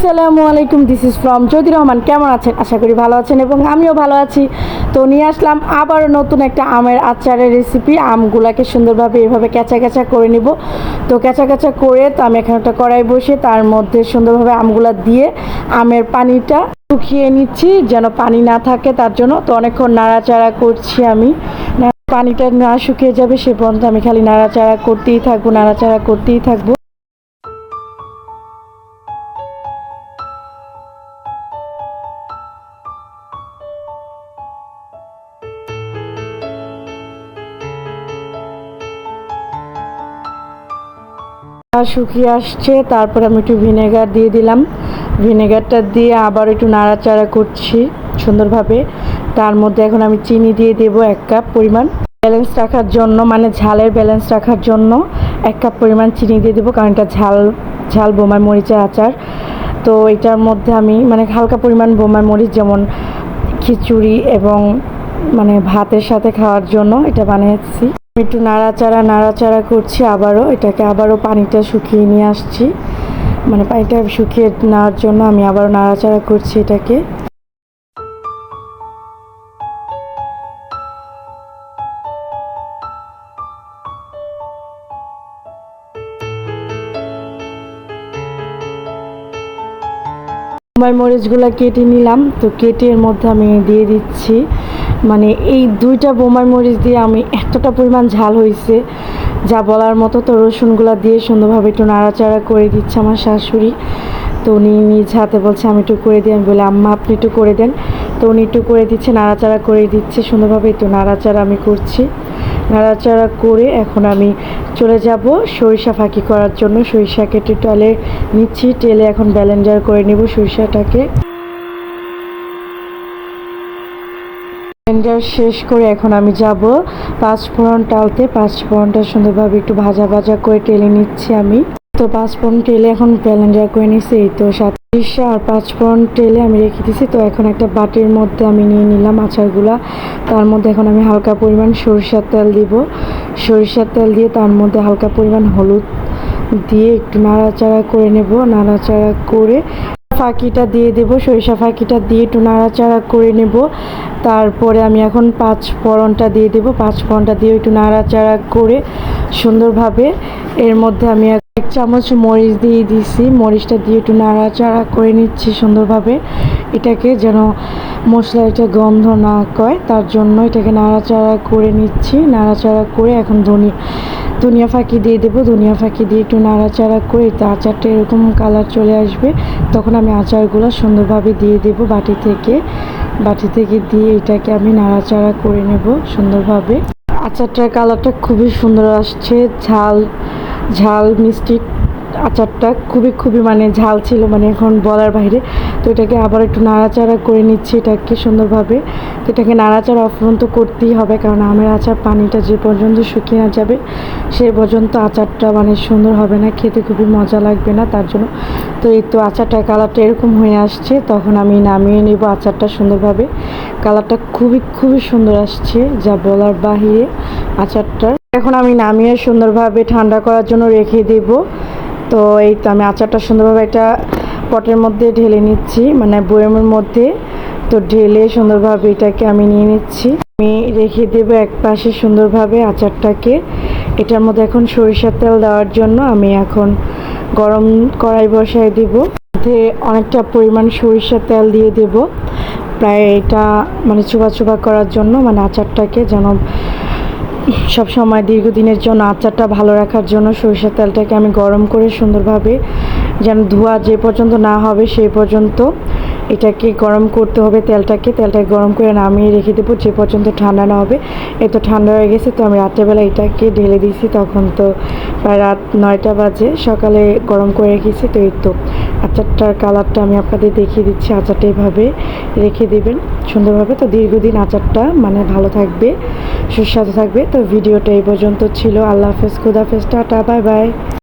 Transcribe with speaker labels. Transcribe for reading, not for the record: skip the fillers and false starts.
Speaker 1: আসসালামু আলাইকুম, this is from জ্যোতি রহমান। কেমন আছেন? আশা করি ভালো আছেন এবং আমিও ভালো আছি। তো নিয়ে আসলাম আবার নতুন একটা আমের আচারের রেসিপি। আমগুলাকে সুন্দরভাবে এভাবে ক্যাঁচা ক্যাঁচা করে নিব। তো ক্যাঁচা ক্যাঁচা করে তো আমি এখানে একটা কড়াই বসে তার মধ্যে সুন্দরভাবে আমগুলা দিয়ে আমের পানিটা শুকিয়ে নিচ্ছি, যেন পানি না থাকে তার জন্য। তো অনেকক্ষণ নাড়াচাড়া করছি আমি। পানিটা না শুকিয়ে যাবে সে পর্যন্ত আমি খালি নাড়াচাড়া করতেই থাকবো, নাড়াচাড়া করতেই থাকবো। শুকিয়ে আসছে, তারপর আমি একটু ভিনেগার দিয়ে দিলাম। ভিনেগারটা দিয়ে আবার একটু নাড়াচাড়া করছি সুন্দরভাবে। তার মধ্যে এখন আমি চিনি দিয়ে দেবো 1 কাপ পরিমাণ। ব্যালেন্স রাখার জন্য, মানে ঝালের ব্যালেন্স রাখার জন্য 1 কাপ পরিমাণ চিনি দিয়ে দেবো, কারণ এটা ঝাল ঝাল বোমাই মরিচের আচার। তো এটার মধ্যে আমি মানে হালকা পরিমাণ বোমাই মরিচ, যেমন খিচুড়ি এবং মানে ভাতের সাথে খাওয়ার জন্য এটা বানিয়েছি। একটু নাড়াচাড়া করছি এটাকে আবারও পানিটা শুকিয়ে নিয়ে আসছি। মানে পানিটা শুকিয়ে নেওয়ার জন্য আমি আবারও নাড়াচাড়া করছি এটাকে। বোম্বাই মরিচগুলো কেটে নিলাম। তো কেটে এর মধ্যে আমি দিয়ে দিচ্ছি, মানে এই 2টা বোম্বাই মরিচ দিয়ে আমি এতটা পরিমাণ ঝাল হয়েছে যা বলার মতো। তো রসুনগুলো দিয়ে সুন্দরভাবে একটু নাড়াচাড়া করে দিচ্ছে আমার শাশুড়ি। তো উনি নিজ হাতে বলছে আমি একটু করে দিই। আমি বলি আম্মা আপনি একটু করে দেন। তো উনি একটু করে দিচ্ছে, নাড়াচাড়া করে দিচ্ছে সুন্দরভাবে। একটু নাড়াচাড়া আমি করছি। নাড়াচাড়া করে এখন আমি চলে যাব সরিষা ফাঁকি করার জন্য। সরিষাকে একটু টেলে নিচ্ছি, টেলে এখন ব্লেন্ডার করে নেব সরিষাটাকে। ব্লেন্ডার শেষ করে এখন আমি যাব পাঁচফোড়ন টালতে। পাঁচফোড়নটা সুন্দরভাবে একটু ভাজা ভাজা করে টেলে নিচ্ছি আমি। তো পাঁচফোড়ন টেলে এখন ব্লেন্ডার করে নিচ্ছি। এই তো সরিষা আর পাঁচফোড়ন টেলে আমি রেখে দিচ্ছি। তো এখন একটা বাটির মধ্যে আমি নিয়ে নিলাম আচারগুলা। তার মধ্যে এখন আমি হালকা পরিমাণ সরিষার তেল দিব। সরিষার তেল দিয়ে তার মধ্যে হালকা পরিমাণ হলুদ দিয়ে একটু নাড়াচাড়া করে নেব। নাড়াচাড়া করে ফাঁকিটা দিয়ে দেব, সরিষা ফাঁকিটা দিয়ে একটু নাড়াচাড়া করে নেব। তারপরে আমি এখন পাঁচফোড়নটা দিয়ে দেব। পাঁচফোড়নটা দিয়ে একটু নাড়াচাড়া করে সুন্দরভাবে এর মধ্যে আমি 1 চামচ মরিচ দিয়ে দিছি। মরিচটা দিয়ে একটু নাড়াচাড়া করে নিচ্ছি সুন্দরভাবে। এটাকে যেন মশলাটা গন্ধ না কয় তার জন্য এটাকে নাড়াচাড়া করে নিচ্ছি। নাড়াচাড়া করে এখন ধনিয়া ফাঁকি দিয়ে দেবো। ধনিয়া ফাঁকি দিয়ে একটু নাড়াচাড়া করে তো আচারটা এরকম কালার চলে আসবে, তখন আমি আচারগুলো সুন্দরভাবে দিয়ে দেবো বাটি থেকে দিয়ে এটাকে আমি নাড়াচাড়া করে নেব সুন্দরভাবে। আচারটার কালারটা খুবই সুন্দর আসছে, ঝাল মিষ্টি। আচারটা খুবই মানে ঝাল ছিল, মানে এখন বলার বাইরে। তো এটাকে আবার একটু নাড়াচাড়া করে নিচ্ছি এটাকে সুন্দরভাবে। তো এটাকে নাড়াচাড়া অফুরন্ত করতেই হবে, কারণ আমের আচার পানিটা যে পর্যন্ত শুকিয়ে না যাবে সেই পর্যন্ত আচারটা মানে সুন্দর হবে না, খেতে খুবই মজা লাগবে না তার জন্য। তো এই তো আচারটার কালারটা এরকম হয়ে আসছে, তখন আমি নামিয়ে নেব আচারটা সুন্দরভাবে। কালারটা খুবই সুন্দর আসছে, যা বলার বাহিরে আচারটার। এখন আমি নামিয়ে সুন্দরভাবে ঠান্ডা করার জন্য রেখে দেব। তো এই তো আমি আচারটা সুন্দরভাবে একটা পটের মধ্যে ঢেলে নিচ্ছি, মানে বয়ামের মধ্যে। তো ঢেলে সুন্দরভাবে এটাকে আমি নিয়ে নিচ্ছি। আমি রেখে দেবো এক পাশে সুন্দরভাবে আচারটাকে। এটার মধ্যে এখন সরিষার তেল দেওয়ার জন্য আমি এখন গরম কড়াই বসাই দেব। মধ্যে অনেকটা পরিমাণ সরিষার তেল দিয়ে দেব, প্রায় এটা মানে চোবা করার জন্য, মানে আচারটাকে যেন সব সময় দীর্ঘদিনের জন্য আচারটা ভালো রাখার জন্য সরিষার তেলটাকে আমি গরম করে সুন্দরভাবে, যেন ধোয়া যে পর্যন্ত না হবে সেই পর্যন্ত এটাকে গরম করতে হবে। তেলটাকে গরম করে নামিয়ে রেখে দেবো যে পর্যন্ত ঠান্ডা না হবে। এই তো ঠান্ডা হয়ে গেছে। তো আমি রাত্রেবেলা এটাকে ঢেলে দিয়েছি, তখন তো প্রায় রাত 9টা বাজে। সকালে গরম করে রেখেছি। তো এই তো আচারটার কালারটা আমি আপনাদের দেখিয়ে দিচ্ছি। আচারটা এভাবে রেখে দেবেন সুন্দরভাবে, তো দীর্ঘদিন আচারটা মানে ভালো থাকবে, সুস্বাদু থাকবে। তো ভিডিওটা এই পর্যন্ত ছিল। আল্লাহ হাফেজ, খুদা হাফেজ, টাটা, বাই বাই।